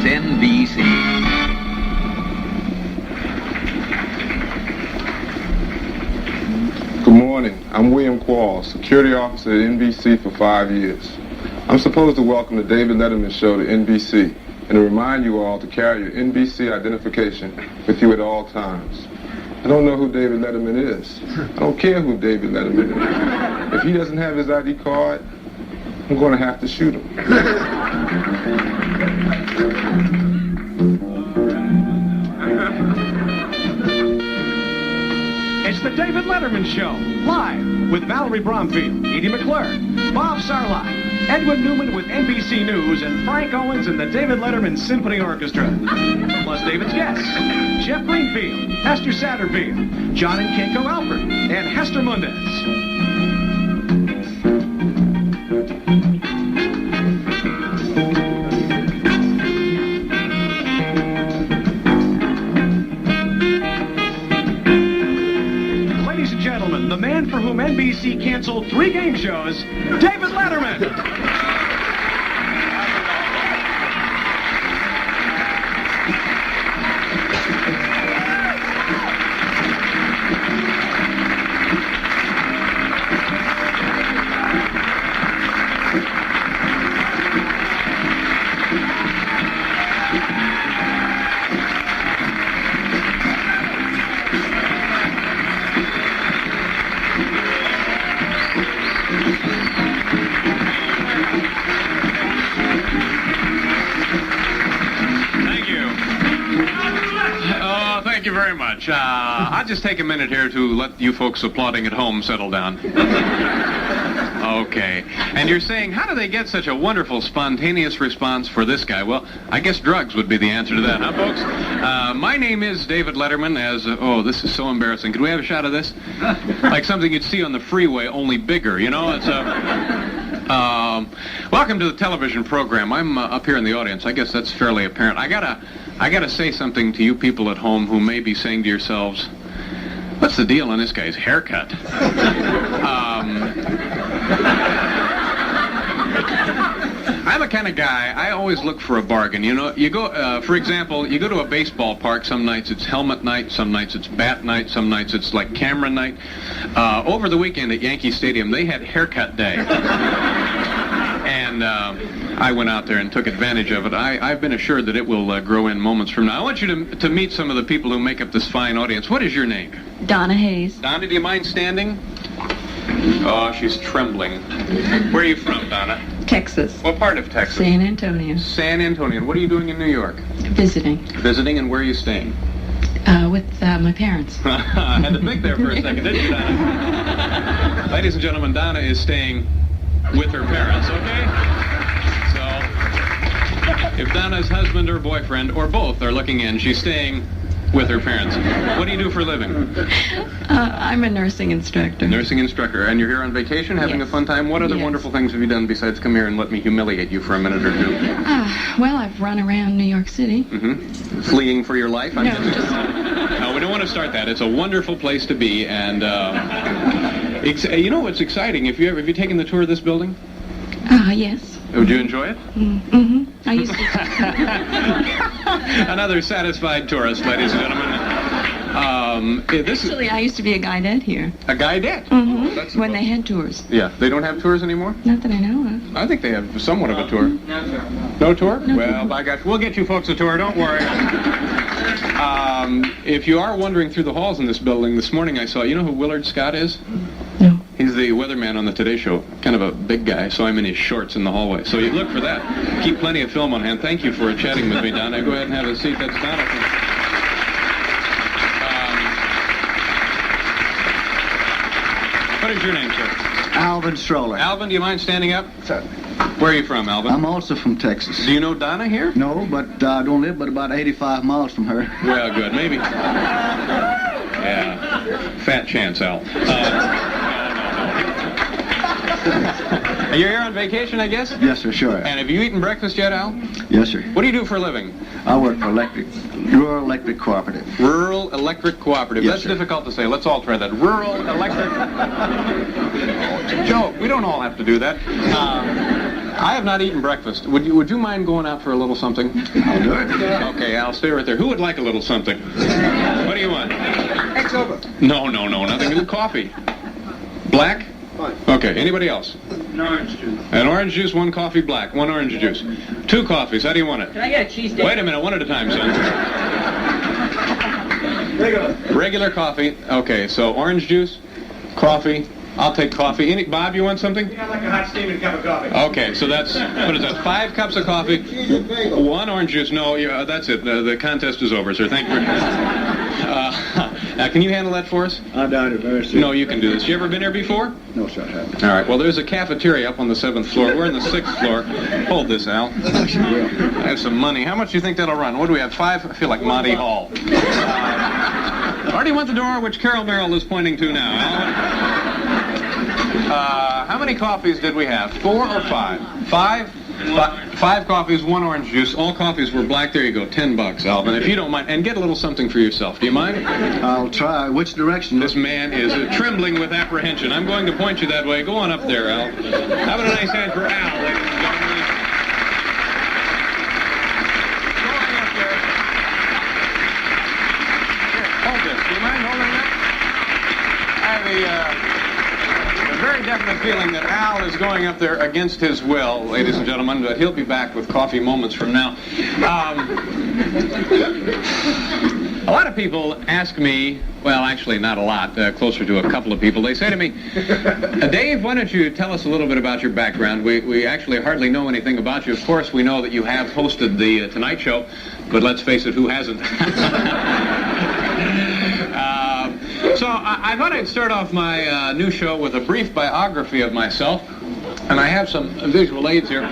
NBC. Good morning. I'm William Qualls, security officer at NBC for 5 years. I'm supposed to welcome the David Letterman Show to NBC and to remind you all to carry your NBC identification with you at all times. I don't know who David Letterman is. I don't care who David Letterman is. If he doesn't have his ID card, I'm going to have to shoot him. It's the David Letterman Show, live with Valerie Bromfield, Edie McClure, Bob Sarlott, Edwin Newman with NBC News, and Frank Owens and the David Letterman Symphony Orchestra. Plus David's guests, Jeff Greenfield, Hester Satterfield, John and Keiko Alford, and Hester Mundez. The man for whom NBC canceled 3 game shows, David Letterman. Thank you very much. I'll just take a minute here to let you folks applauding at home settle down. Okay. And you're saying, how do they get such a wonderful, spontaneous response for this guy? Well, I guess drugs would be the answer to that, huh, folks? My name is David Letterman, oh, this is so embarrassing. Could we have a shot of this? Like something you'd see on the freeway, only bigger, you know? It's welcome to the television program. I'm up here in the audience. I guess that's fairly apparent. I gotta say something to you people at home who may be saying to yourselves, what's the deal on this guy's haircut? I'm the kind of guy, I always look for a bargain. You know, you go, for example, you go to a baseball park, some nights it's helmet night, some nights it's bat night, some nights it's like camera night. Over the weekend at Yankee Stadium, they had haircut day. And I went out there and took advantage of it. I've been assured that it will grow in moments from now. I want you to meet some of the people who make up this fine audience. What is your name? Donna Hayes. Donna, do you mind standing? Oh, she's trembling. Where are you from, Donna? Texas. What part of Texas? San Antonio. San Antonio. And what are you doing in New York? Visiting. Visiting, and where are you staying? With my parents. I had to think there for a second, didn't you, Donna? Ladies and gentlemen, Donna is staying with her parents, okay? So, if Donna's husband or boyfriend, or both, are looking in, she's staying with her parents. What do you do for a living? I'm a nursing instructor. Nursing instructor. And you're here on vacation, having a fun time? What other wonderful things have you done besides come here and let me humiliate you for a minute or two? Well, I've run around New York City. Mm-hmm. Fleeing for your life? No, we don't want to start that. It's a wonderful place to be, and you know what's exciting? Have you taken the tour of this building? Yes. Would you enjoy it? Mm-hmm. I used to. Another satisfied tourist, ladies and gentlemen. Actually, I used to be a guidette here. A guidette? Mm-hmm. Oh, when they had tours. Yeah. They don't have tours anymore? Not that I know of. I think they have somewhat of a tour. No tour. No tour? No Well, tour. by gosh, we'll get you folks a tour, don't worry. If you are wandering through the halls in this building, this morning I saw, you know who Willard Scott is? No. He's the weatherman on the Today Show. Kind of a big guy, so I'm in his shorts in the hallway. So you look for that. Keep plenty of film on hand. Thank you for chatting with me, Donna. Go ahead and have a seat. That's Donna. What is your name, sir? Alvin Stroller. Alvin, do you mind standing up? Certainly. Where are you from, Alvin? I'm also from Texas. Do you know Donna here? No, but I don't live but about 85 miles from her. Well, good. Maybe. Yeah. Fat chance, Al. You're here on vacation, I guess? Yes, sir, sure. And have you eaten breakfast yet, Al? Yes, sir. What do you do for a living? I work for Rural Electric Cooperative. Rural Electric Cooperative. Yes, That's sir. difficult to say. Let's all try that. Rural Electric. Joe, we don't all have to do that. I have not eaten breakfast. Would you mind going out for a little something? I'll do it. Okay, I'll stay right there. Who would like a little something? What do you want? Eggs over. No, nothing to do. Coffee. Black? Fine. Okay, anybody else? An orange juice. An orange juice, 1 coffee black, 1 orange juice. 2 coffees, how do you want it? Can I get a cheesesteak? Wait a minute, 1 at a time, son. Regular coffee. Okay, so orange juice, coffee. I'll take coffee. Bob, you want something? Yeah, like a hot steaming cup of coffee. Okay, so that's, what is that, 5 cups of coffee, 1 orange juice. No, that's it. The contest is over, sir. Thank you. Now, can you handle that for us? I doubt it very soon. No, you can do this. You ever been here before? No, sir, I haven't. All right, well, there's a cafeteria up on the 7th floor. We're on the 6th floor. Hold this, Al. I have some money. How much do you think that'll run? What do we have, 5? I feel like Monty Hall. Already went the door, which Carol Merrill is pointing to now. How many coffees did we have? 4 or 5? 5? 5 coffees, 1 orange juice. All coffees were black. There you go, $10, Alvin. If you don't mind, and get a little something for yourself. Do you mind? I'll try. Which direction? This man is trembling with apprehension. I'm going to point you that way. Go on up there, Al. How about a nice hand for Al, ladies and gentlemen? Go on up there. Here, hold this. Do you mind holding that? I have a very definite feeling that Al is going up there against his will, ladies and gentlemen, but he'll be back with coffee moments from now. A lot of people ask me, well, actually not a lot, closer to a couple of people. They say to me, Dave, why don't you tell us a little bit about your background? We actually hardly know anything about you. Of course, we know that you have hosted the Tonight Show, but let's face it, who hasn't? So I thought I'd start off my new show with a brief biography of myself, and I have some visual aids here.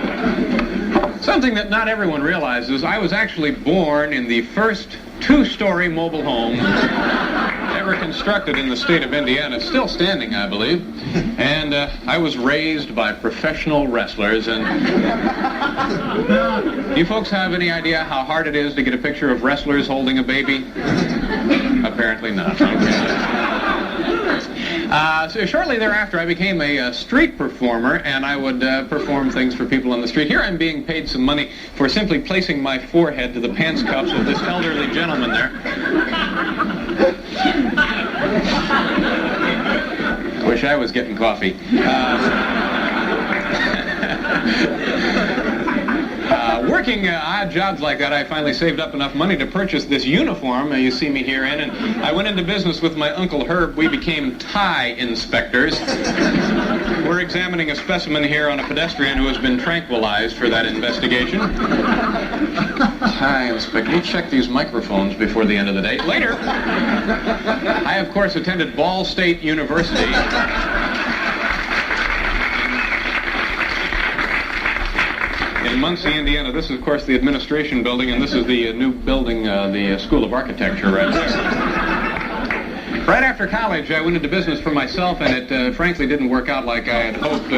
Something that not everyone realizes, I was actually born in the first 2-story mobile home ever constructed in the state of Indiana. It's still standing, I believe. And I was raised by professional wrestlers. And you folks have any idea how hard it is to get a picture of wrestlers holding a baby? Apparently not. Okay. So shortly thereafter, I became a street performer, and I would perform things for people on the street. Here I'm being paid some money for simply placing my forehead to the pants cuffs of this elderly gentleman there. I wish I was getting coffee. Working odd jobs like that, I finally saved up enough money to purchase this uniform you see me here in, and I went into business with my Uncle Herb. We became tie inspectors. We're examining a specimen here on a pedestrian who has been tranquilized for that investigation. Tie inspector. We'll check these microphones before the end of the day. Later, I, of course, attended Ball State University. In Muncie, Indiana. This is, of course, the administration building, and this is the new building, the School of Architecture right there. Right after college, I went into business for myself, and it frankly didn't work out like I had hoped.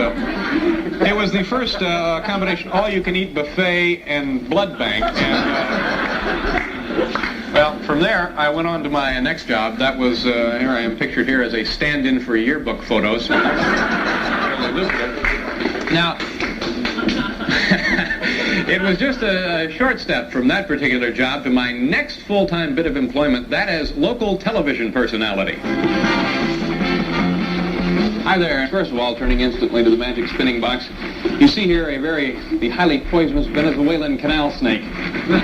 It was the first combination all-you-can-eat buffet and blood bank. And, well, from there, I went on to my next job. That was, here I am pictured here as a stand-in for yearbook photos. Now, it was just a short step from that particular job to my next full-time bit of employment, that as local television personality. Hi there. First of all, turning instantly to the magic spinning box, you see here the highly poisonous Venezuelan canal snake. No,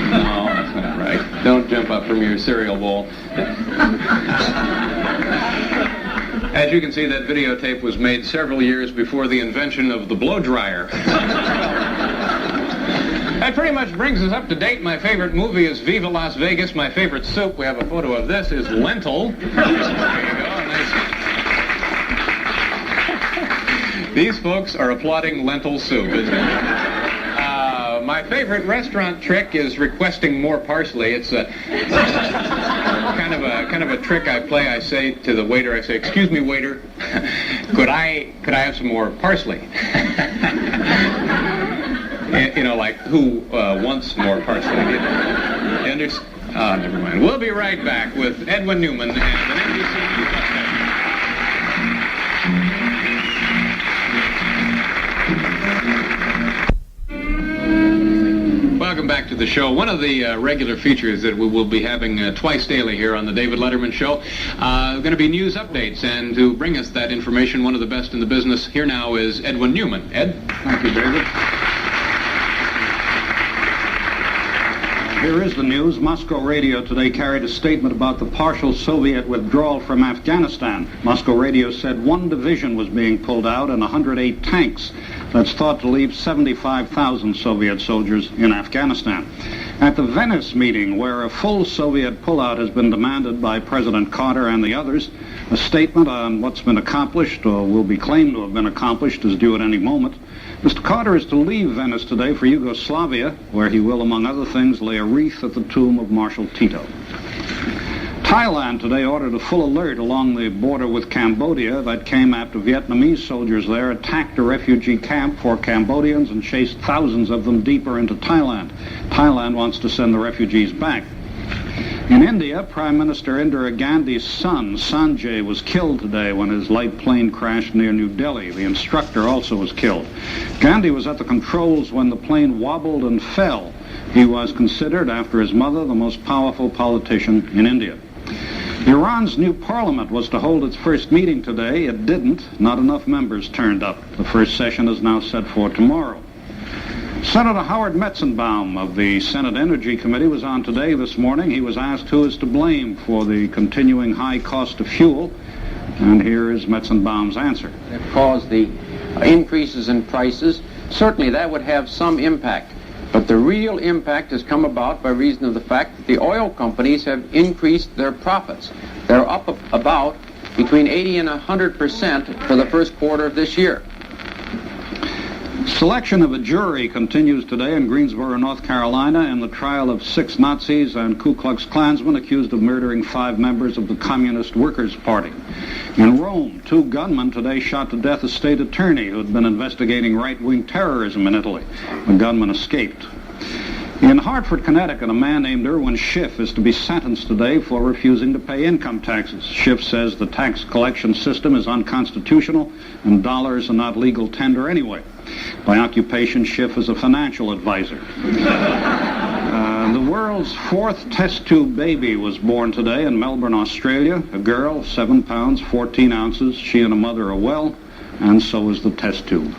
that's not right. Don't jump up from your cereal bowl. As you can see, that videotape was made several years before the invention of the blow dryer. That pretty much brings us up to date. My favorite movie is Viva Las Vegas. My favorite soup, we have a photo of this, is lentil. There you go. Nice. These folks are applauding lentil soup, isn't it? My favorite restaurant trick is requesting more parsley. It's a kind of a trick I play. I say to the waiter, I say, "Excuse me, waiter, could I have some more parsley?" You know, like, who wants more parsley? You understand? Oh, never mind. We'll be right back with Edwin Newman and an NBC News update. Welcome back to the show. One of the regular features that we will be having twice daily here on the David Letterman Show, going to be news updates. And to bring us that information, one of the best in the business, here now is Edwin Newman. Ed? Thank you, David. Here is the news. Moscow radio today carried a statement about the partial Soviet withdrawal from Afghanistan. Moscow radio said one division was being pulled out and 108 tanks. That's thought to leave 75,000 Soviet soldiers in Afghanistan. At the Venice meeting, where a full Soviet pullout has been demanded by President Carter and the others, a statement on what's been accomplished or will be claimed to have been accomplished is due at any moment. Mr. Carter is to leave Venice today for Yugoslavia, where he will, among other things, lay a wreath at the tomb of Marshal Tito. Thailand today ordered a full alert along the border with Cambodia. That came after Vietnamese soldiers there attacked a refugee camp for Cambodians and chased thousands of them deeper into Thailand. Thailand wants to send the refugees back. In India, Prime Minister Indira Gandhi's son, Sanjay, was killed today when his light plane crashed near New Delhi. The instructor also was killed. Gandhi was at the controls when the plane wobbled and fell. He was considered, after his mother, the most powerful politician in India. Iran's new parliament was to hold its first meeting today. It didn't. Not enough members turned up. The first session is now set for tomorrow. Senator Howard Metzenbaum of the Senate Energy Committee was on today this morning. He was asked who is to blame for the continuing high cost of fuel. And here is Metzenbaum's answer. That caused the increases in prices. Certainly that would have some impact. But the real impact has come about by reason of the fact that the oil companies have increased their profits. They're up about between 80 and 100% for the first quarter of this year. Selection of a jury continues today in Greensboro, North Carolina, in the trial of 6 Nazis and Ku Klux Klansmen accused of murdering 5 members of the Communist Workers' Party. In Rome, 2 gunmen today shot to death a state attorney who had been investigating right-wing terrorism in Italy. The gunman escaped. In Hartford, Connecticut, a man named Irwin Schiff is to be sentenced today for refusing to pay income taxes. Schiff says the tax collection system is unconstitutional and dollars are not legal tender anyway. By occupation, Schiff is a financial advisor. The world's 4th test tube baby was born today in Melbourne, Australia. A girl, 7 pounds, 14 ounces. She and her mother are well, and so is the test tube.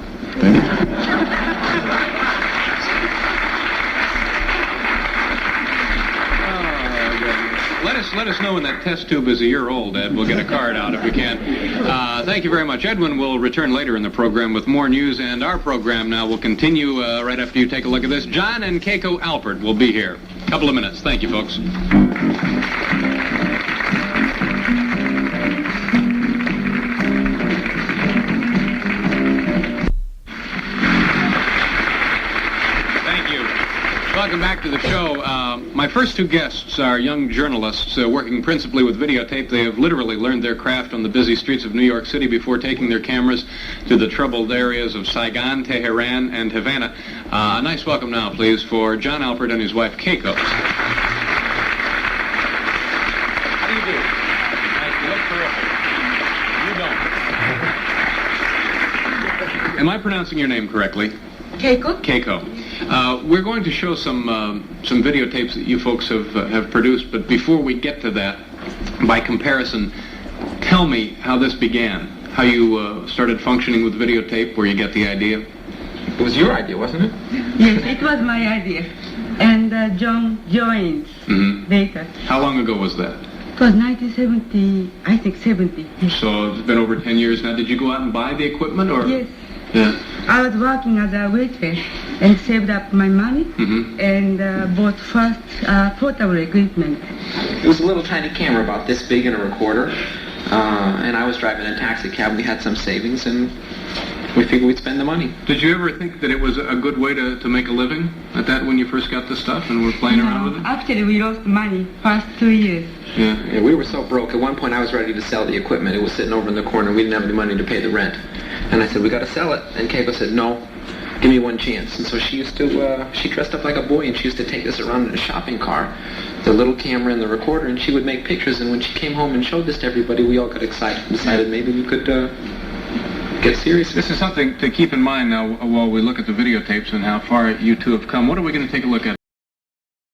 Let us know when that test tube is a year old, Ed. We'll get a card out if we can. Thank you very much. Edwin will return later in the program with more news, and our program now will continue right after you take a look at this. John and Keiko Alpert will be here. A couple of minutes. Thank you, folks. Welcome back to the show. My first 2 guests are young journalists working principally with videotape. They have literally learned their craft on the busy streets of New York City before taking their cameras to the troubled areas of Saigon, Tehran, and Havana. A nice welcome now, please, for John Alpert and his wife, Keiko. How do you do? Nice. You look terrific. You don't. Am I pronouncing your name correctly? Keiko? Keiko. We're going to show some videotapes that you folks have produced, but before we get to that, by comparison, tell me how this began, how you started functioning with videotape, where you get the idea. It was your idea, wasn't it? Yes, it was my idea. And John joined later. How long ago was that? It was 1970, I think 70. So it's been over 10 years now. Did you go out and buy the equipment, or? Yes. Yeah. I was working as a waitress and saved up my money and bought first portable equipment. It was a little tiny camera about this big and a recorder. And I was driving a taxi cab. We had some savings and we figured we'd spend the money. Did you ever think that it was a good way to make a living at that when you first got the stuff and were playing around with it? Actually, we lost money first 2 years. Yeah, we were so broke. At one point, I was ready to sell the equipment. It was sitting over in the corner. We didn't have any money to pay the rent. And I said, we got to sell it. And Keiko said, no, give me one chance. And so she used to, she dressed up like a boy, and she used to take us around in a shopping car, the little camera and the recorder, and she would make pictures. And when she came home and showed this to everybody, we all got excited and decided maybe we could get serious. This is something to keep in mind now while we look at the videotapes and how far you two have come. What are we going to take a look at?